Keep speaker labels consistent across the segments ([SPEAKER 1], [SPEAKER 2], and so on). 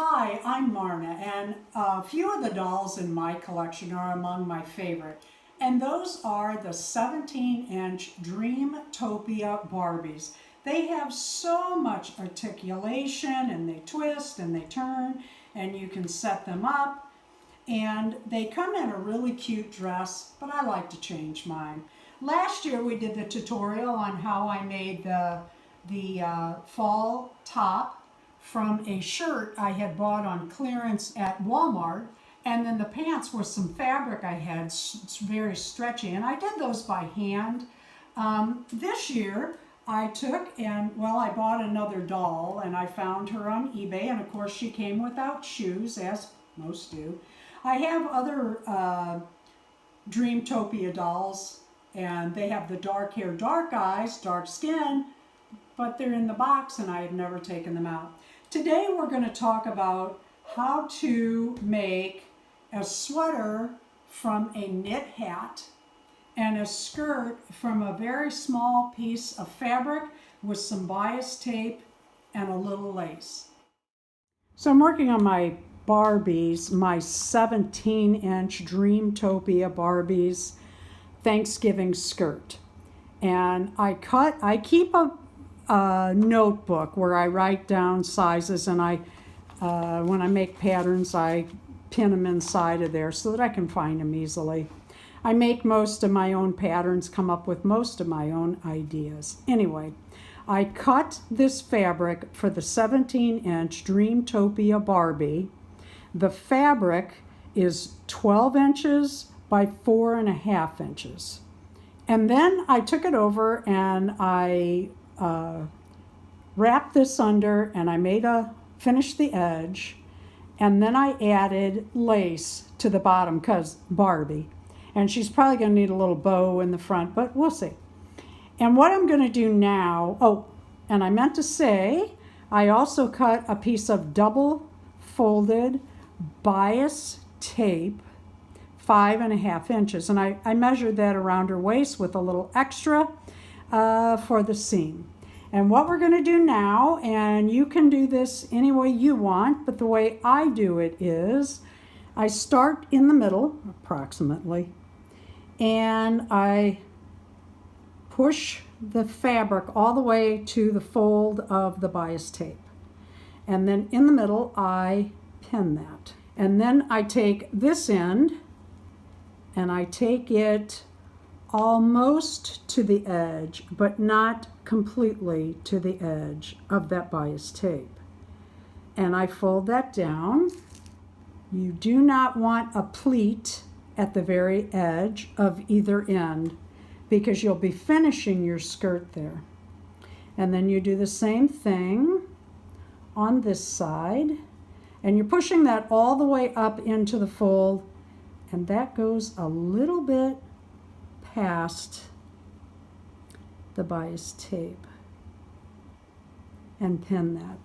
[SPEAKER 1] Hi, I'm Marna, and a few of the dolls in my collection are among my favorite. And those are the 17-inch Dreamtopia Barbies. They have so much articulation, and they twist and they turn, and you can set them up. And they come in a really cute dress, but I like to change mine. Last year we did the tutorial on how I made the fall top from a shirt I had bought on clearance at Walmart, and then the pants were some fabric I had, very stretchy, and I did those by hand. This year I took I bought another doll, and I found her on eBay, and of course she came without shoes, as most do. I have other Dreamtopia dolls, and they have the dark hair, dark eyes, dark skin, but they're in the box and I have never taken them out. Today we're going to talk about how to make a sweater from a knit hat and a skirt from a very small piece of fabric with some bias tape and a little lace. So I'm working on my Barbies, my 17-inch Dreamtopia Barbies Thanksgiving skirt. And I keep a notebook where I write down sizes, and when I make patterns I pin them inside of there so that I can find them easily. I make most of my own patterns, come up with most of my own ideas. Anyway, I cut this fabric for the 17-inch Dreamtopia Barbie. The fabric is 12 inches by 4.5 inches. And then I took it over and I wrapped this under, and I finished the edge, and then I added lace to the bottom because Barbie, and she's probably going to need a little bow in the front, but we'll see. And what I'm going to do now, and I meant to say, I also cut a piece of double folded bias tape, 5.5 inches, and I measured that around her waist with a little extra for the seam. And what we're going to do now, and you can do this any way you want, but the way I do it is I start in the middle, approximately, and I push the fabric all the way to the fold of the bias tape. And then in the middle, I pin that. And then I take this end and I take it almost to the edge, but not completely to the edge of that bias tape. And I fold that down. You do not want a pleat at the very edge of either end because you'll be finishing your skirt there. And then you do the same thing on this side, and you're pushing that all the way up into the fold, and that goes a little bit past the bias tape, and pin that.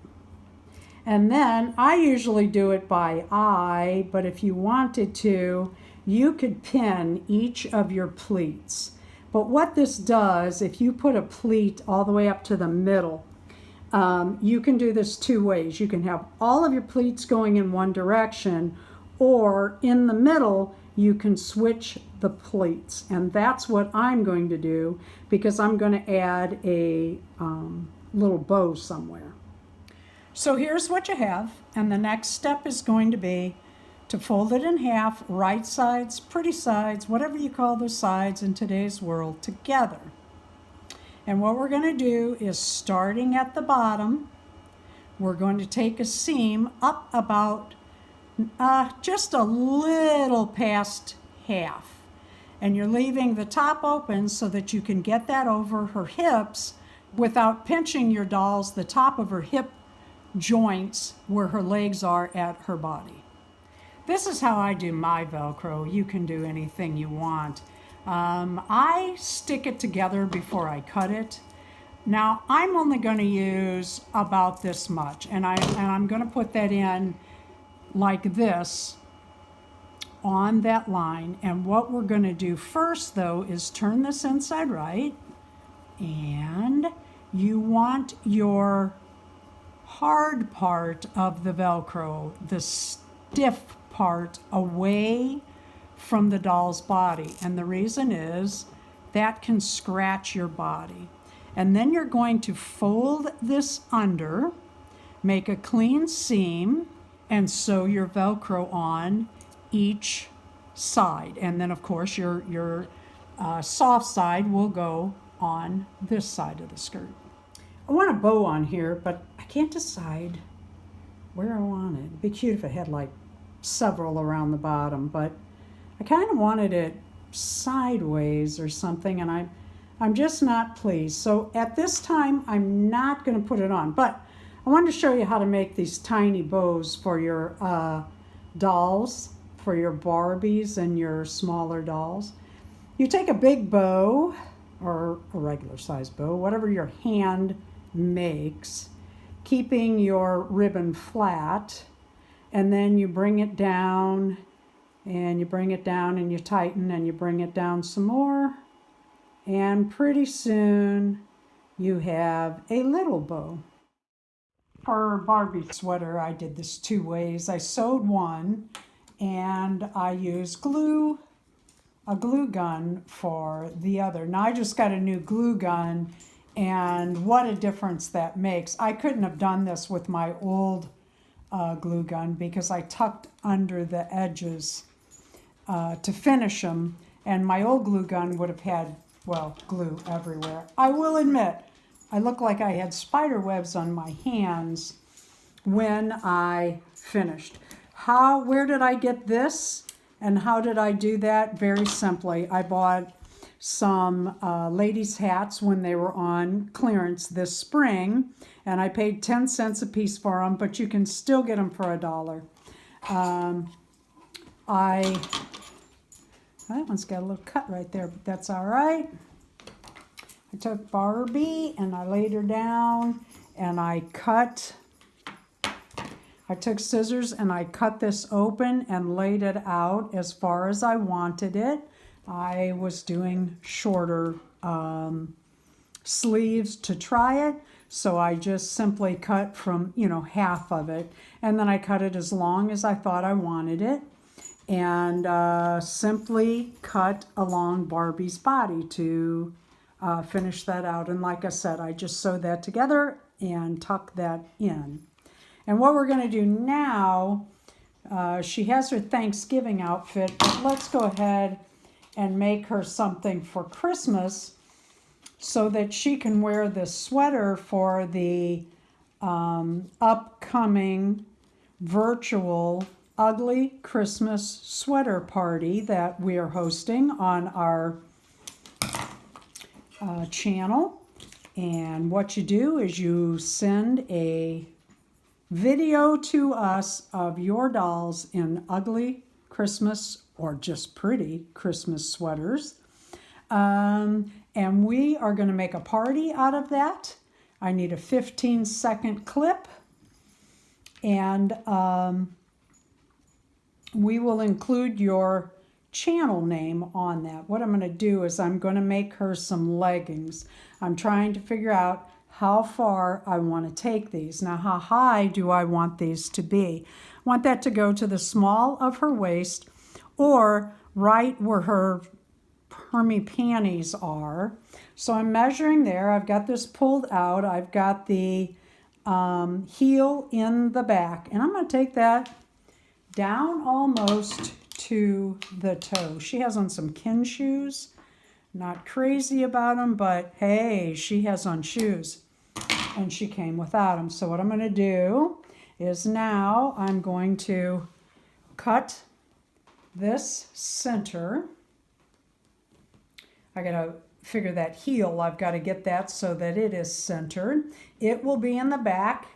[SPEAKER 1] And then I usually do it by eye, but if you wanted to, you could pin each of your pleats. But what this does, if you put a pleat all the way up to the middle, you can do this two ways. You can have all of your pleats going in one direction, or in the middle you can switch the pleats, and that's what I'm going to do because I'm going to add a little bow somewhere. So here's what you have, and the next step is going to be to fold it in half, right sides, pretty sides, whatever you call those sides in today's world, together. And what we're going to do is, starting at the bottom, we're going to take a seam up about just a little past half, and you're leaving the top open so that you can get that over her hips without pinching your doll's the top of her hip joints where her legs are at her body. This is how I do my Velcro. You can do anything you want. I stick it together before I cut it. Now I'm only going to use about this much, and I'm going to put that in like this on that line. And what we're going to do first, though, is turn this inside right, and you want your hard part of the Velcro, the stiff part, away from the doll's body. And the reason is that can scratch your body. And then you're going to fold this under, make a clean seam, and sew your Velcro on each side. And then of course your soft side will go on this side of the skirt. I want a bow on here, but I can't decide where I want it. It'd be cute if it had like several around the bottom, but I kind of wanted it sideways or something, and I'm just not pleased. So at this time, I'm not going to put it on, but I wanted to show you how to make these tiny bows for your dolls, for your Barbies and your smaller dolls. You take a big bow or a regular size bow, whatever your hand makes, keeping your ribbon flat, and then you bring it down and you bring it down and you tighten and you bring it down some more, and pretty soon you have a little bow. For Barbie sweater, I did this two ways. I sewed one and I used a glue gun for the other. Now I just got a new glue gun, and what a difference that makes. I couldn't have done this with my old glue gun because I tucked under the edges to finish them, and my old glue gun would have had, well, glue everywhere. I will admit, I look like I had spider webs on my hands when I finished. Where did I get this and how did I do that? Very simply, I bought some ladies' hats when they were on clearance this spring, and I paid 10 cents a piece for them, but you can still get them for $1. That one's got a little cut right there, but that's all right. I took Barbie and I laid her down and I took scissors and I cut this open and laid it out as far as I wanted it. I was doing shorter sleeves to try it, so I just simply cut from, half of it, and then I cut it as long as I thought I wanted it, and simply cut along Barbie's body to finish that out. And like I said, I just sewed that together and tucked that in. And what we're going to do now, she has her Thanksgiving outfit, but let's go ahead and make her something for Christmas so that she can wear this sweater for the upcoming virtual ugly Christmas sweater party that we are hosting on our channel. And what you do is you send a video to us of your dolls in ugly Christmas or just pretty Christmas sweaters. And we are going to make a party out of that. I need a 15-second clip, and we will include your channel name on that. What I'm going to do is I'm going to make her some leggings. I'm trying to figure out how far I want to take these. Now, how high do I want these to be? I want that to go to the small of her waist or right where her Hermie panties are. So I'm measuring there. I've got this pulled out. I've got the heel in the back, and I'm going to take that down almost to the toe. She has on some Kin shoes. Not crazy about them, but hey, she has on shoes, and she came without them. So what I'm going to do is now I'm going to cut this center. I got to figure that heel. I've got to get that so that it is centered. It will be in the back,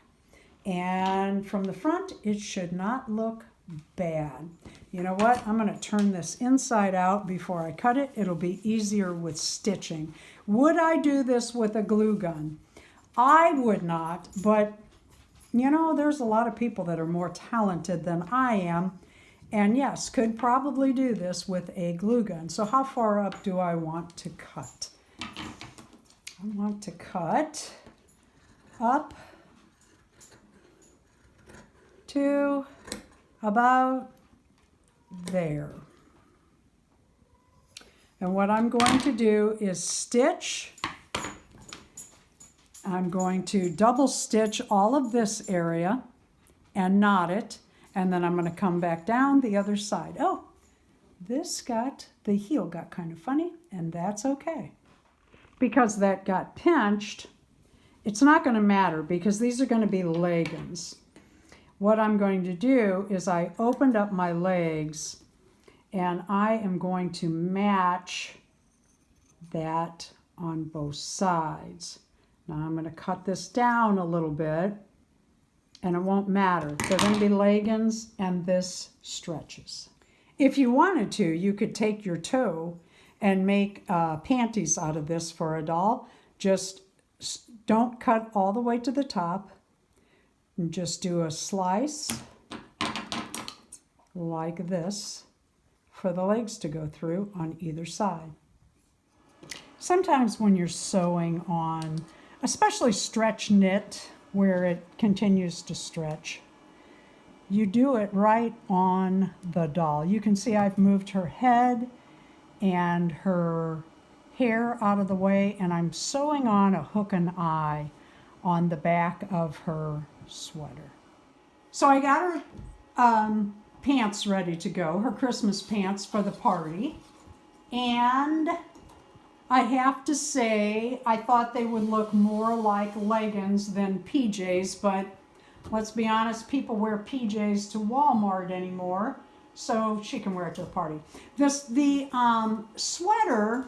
[SPEAKER 1] and from the front, it should not look bad. You know what? I'm going to turn this inside out before I cut it. It'll be easier with stitching. Would I do this with a glue gun? I would not, but there's a lot of people that are more talented than I am, and yes, could probably do this with a glue gun. So how far up do I want to cut? I want to cut up to about there. And what I'm going to do is stitch. I'm going to double stitch all of this area and knot it, and then I'm going to come back down the other side. Oh, the heel got kind of funny, and that's okay. Because that got pinched, it's not going to matter because these are going to be leggings. What I'm going to do is I opened up my legs and I am going to match that on both sides. Now I'm going to cut this down a little bit and it won't matter. They're going to be leggings and this stretches. If you wanted to, you could take your toe and make panties out of this for a doll. Just don't cut all the way to the top. And just do a slice like this for the legs to go through on either side. Sometimes when you're sewing on, especially stretch knit, where it continues to stretch, you do it right on the doll. You can see I've moved her head and her hair out of the way, and I'm sewing on a hook and eye on the back of her sweater. So I got her pants ready to go, her Christmas pants for the party. And I have to say, I thought they would look more like leggings than PJs, but let's be honest, people wear PJs to Walmart anymore, so she can wear it to the party. The sweater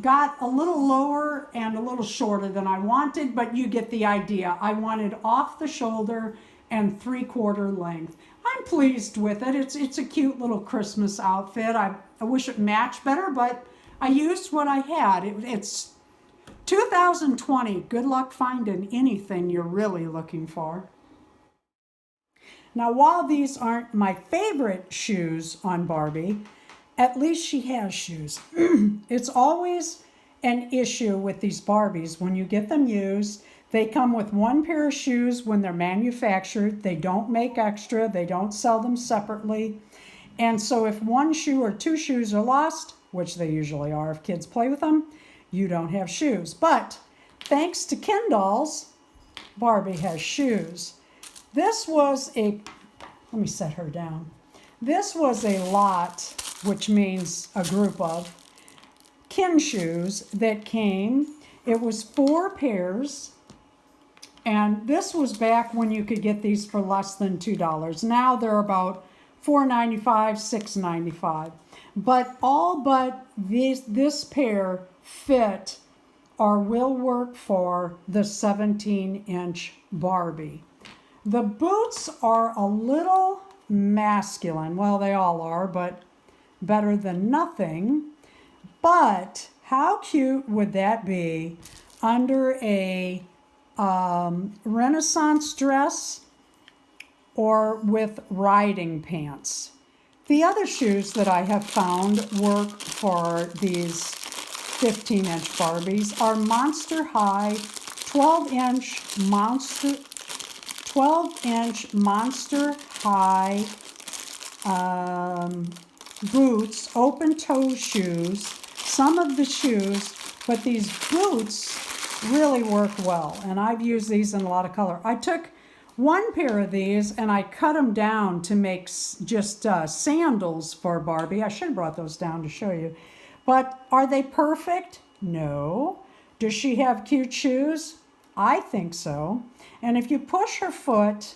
[SPEAKER 1] got a little lower and a little shorter than I wanted, but you get the idea. I wanted off the shoulder and 3/4 length. I'm pleased with it. It's a cute little Christmas outfit. I wish it matched better, but I used what I had. It's 2020. Good luck finding anything you're really looking for. Now, while these aren't my favorite shoes on Barbie, at least she has shoes. It's always an issue with these Barbies. When you get them used, they come with one pair of shoes when they're manufactured. They don't make extra. They don't sell them separately. And so if one shoe or two shoes are lost, which they usually are if kids play with them, you don't have shoes. But thanks to Ken dolls, Barbie has shoes. This was let me set her down. This was a lot, which means a group of Ken shoes that came. It was 4 pairs, and this was back when you could get these for less than $2. Now they're about $4.95, $6.95. But all but this pair fit or will work for the 17-inch Barbie. The boots are a little masculine. Well, they all are, but better than nothing. But how cute would that be under a Renaissance dress or with riding pants? The other shoes that I have found work for these 15-inch Barbies are Monster High 12-inch Monster High boots, open toe shoes, some of the shoes, but these boots really work well, and I've used these in a lot of color. I took one pair of these and I cut them down to make just sandals for Barbie. I should have brought those down to show you. But are they perfect? No. Does she have cute shoes? I think so. And if you push her foot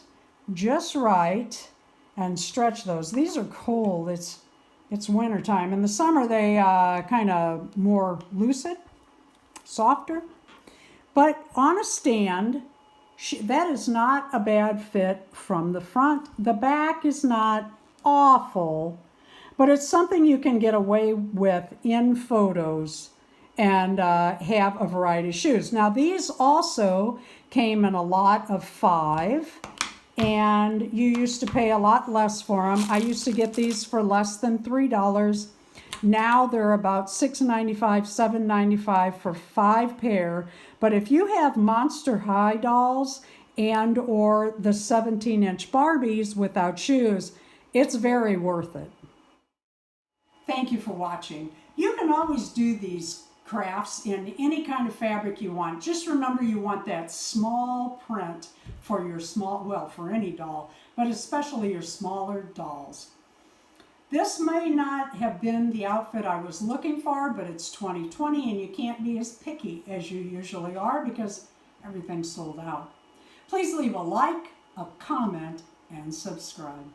[SPEAKER 1] just right and stretch those, these are cold. It's winter time. In the summer they kind of more lucid, softer. But on a stand, that is not a bad fit from the front. The back is not awful, but it's something you can get away with in photos and have a variety of shoes. Now these also came in a lot of 5, and you used to pay a lot less for them. I used to get these for less than $3. Now they're about $6.95, $7.95 for 5 pair. But if you have Monster High dolls and or the 17-inch Barbies without shoes, it's very worth it. Thank you for watching. You can always do these crafts in any kind of fabric you want. Just remember you want that small print for your small, well, for any doll, but especially your smaller dolls. This may not have been the outfit I was looking for, but it's 2020 and you can't be as picky as you usually are because everything's sold out. Please leave a like, a comment, and subscribe.